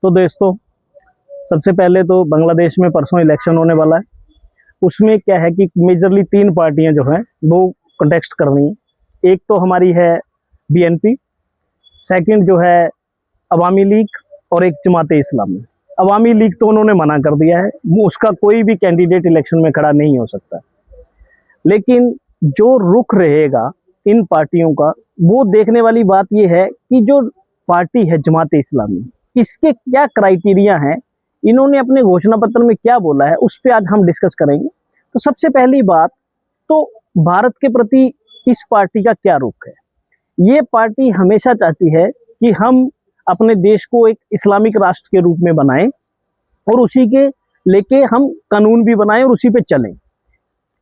तो दोस्तों, सबसे पहले तो बांग्लादेश में परसों इलेक्शन होने वाला है। उसमें क्या है कि मेजरली 3 पार्टियां जो हैं वो कंटेस्ट कर रही हैं। एक तो हमारी है बीएनपी, सेकंड जो है अवामी लीग और एक जमाते इस्लामी। अवामी लीग तो उन्होंने मना कर दिया है, उसका कोई भी कैंडिडेट इलेक्शन में खड़ा नहीं हो सकता। लेकिन जो रुख रहेगा इन पार्टियों का, वो देखने वाली बात ये है कि जो पार्टी है जमाते इस्लामी, इसके क्या क्राइटेरिया हैं, इन्होंने अपने घोषणा पत्र में क्या बोला है, उस पर आज हम डिस्कस करेंगे। तो सबसे पहली बात तो भारत के प्रति इस पार्टी का क्या रुख है। ये पार्टी हमेशा चाहती है कि हम अपने देश को एक इस्लामिक राष्ट्र के रूप में बनाएं और उसी के लेके हम कानून भी बनाएं और उसी पे चलें,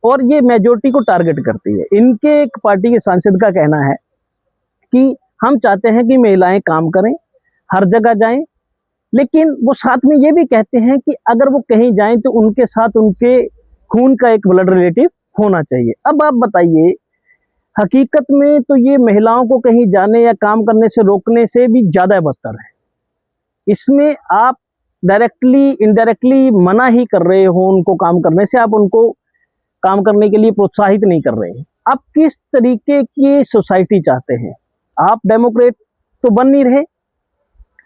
और ये मेजोरिटी को टारगेट करती है। इनके एक पार्टी के सांसद का कहना है कि हम चाहते हैं कि महिलाएं काम करें, हर जगह जाएं, लेकिन वो साथ में ये भी कहते हैं कि अगर वो कहीं जाएं तो उनके साथ उनके खून का एक ब्लड रिलेटिव होना चाहिए। अब आप बताइए, हकीकत में तो ये महिलाओं को कहीं जाने या काम करने से रोकने से भी ज़्यादा बदतर है। इसमें आप डायरेक्टली इनडायरेक्टली मना ही कर रहे हो उनको काम करने से, आप उनको काम करने के लिए प्रोत्साहित नहीं कर रहे हैं। आप किस तरीके की सोसाइटी चाहते हैं? आप डेमोक्रेट तो बन नहीं रहे।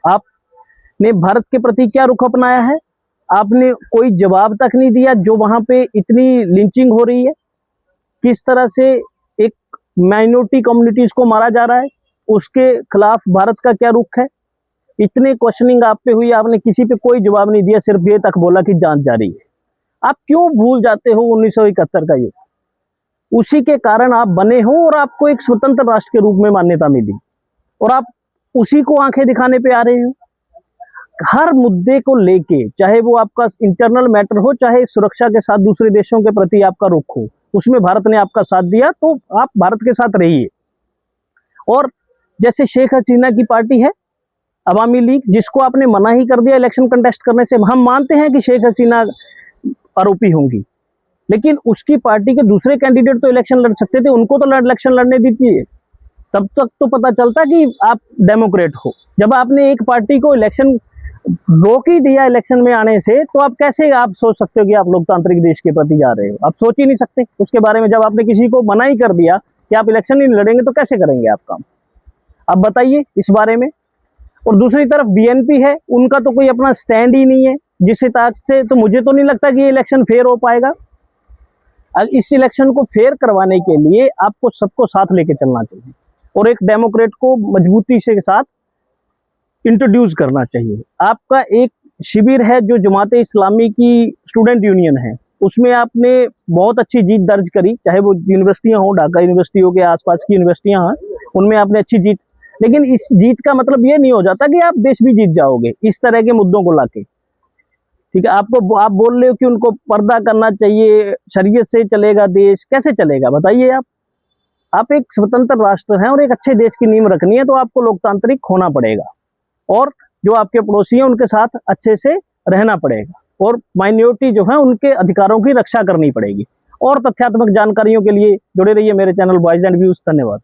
आपने भारत के प्रति क्या रुख अपनाया है? आपने कोई जवाब तक नहीं दिया। जो वहां पे इतनी लिंचिंग हो रही है, किस तरह से एक माइनॉरिटी कम्युनिटीज को मारा जा रहा है, उसके खिलाफ भारत का क्या रुख है? इतने क्वेश्चनिंग आप पे हुई, आपने किसी पे कोई जवाब नहीं दिया, सिर्फ ये तक बोला कि जांच जारी है। आप क्यों भूल जाते हो 1971 का युद्ध? उसी के कारण आप बने हो और आपको एक स्वतंत्र राष्ट्र के रूप में मान्यता मिली, और आप उसी को आंखें दिखाने पे आ रहे हो। हर मुद्दे को लेके, चाहे वो आपका इंटरनल मैटर हो, चाहे सुरक्षा के साथ दूसरे देशों के प्रति आपका रुख हो, उसमें भारत ने आपका साथ दिया तो आप भारत के साथ रहिए। और जैसे शेख हसीना की पार्टी है अवामी लीग, जिसको आपने मना ही कर दिया इलेक्शन कंटेस्ट करने से। हम मानते हैं कि शेख हसीना आरोपी होंगी, लेकिन उसकी पार्टी के दूसरे कैंडिडेट तो इलेक्शन लड़ सकते थे, उनको तो इलेक्शन लड़ने दीजिए। तब तक तो पता चलता कि आप डेमोक्रेट हो। जब आपने एक पार्टी को इलेक्शन रोक ही दिया इलेक्शन में आने से, तो आप कैसे आप सोच सकते हो कि आप लोकतांत्रिक देश के प्रति जा रहे हो? आप सोच ही नहीं सकते उसके बारे में। जब आपने किसी को मना ही कर दिया कि आप इलेक्शन नहीं लड़ेंगे, तो कैसे करेंगे आप काम? आप बताइए इस बारे में। और दूसरी तरफ बीएनपी है, उनका तो कोई अपना स्टैंड ही नहीं है, जिस हिसाब से तो मुझे तो नहीं लगता कि ये इलेक्शन फेयर हो पाएगा। इस इलेक्शन को फेयर करवाने के लिए आपको सबको साथ लेके चलना चाहिए और एक डेमोक्रेट को मजबूती से साथ इंट्रोड्यूस करना चाहिए। आपका एक शिविर है जो जमाते इस्लामी की स्टूडेंट यूनियन है, उसमें आपने बहुत अच्छी जीत दर्ज करी, चाहे वो यूनिवर्सिटियां हो, ढाका यूनिवर्सिटी हो के आसपास की यूनिवर्सिटियां हैं, उनमें आपने अच्छी जीत। लेकिन इस जीत का मतलब ये नहीं हो जाता कि आप देश भी जीत जाओगे इस तरह के मुद्दों को लाके। ठीक है, आप बोल रहे हो कि उनको पर्दा करना चाहिए, शरीयत से चलेगा देश, कैसे चलेगा बताइए आप एक स्वतंत्र राष्ट्र हैं और एक अच्छे देश की नींव रखनी है, तो आपको लोकतांत्रिक होना पड़ेगा और जो आपके पड़ोसी हैं उनके साथ अच्छे से रहना पड़ेगा, और माइनॉरिटी जो है उनके अधिकारों की रक्षा करनी पड़ेगी। और तथ्यात्मक जानकारियों के लिए जुड़े रहिए मेरे चैनल बॉयज एंड व्यूज। धन्यवाद।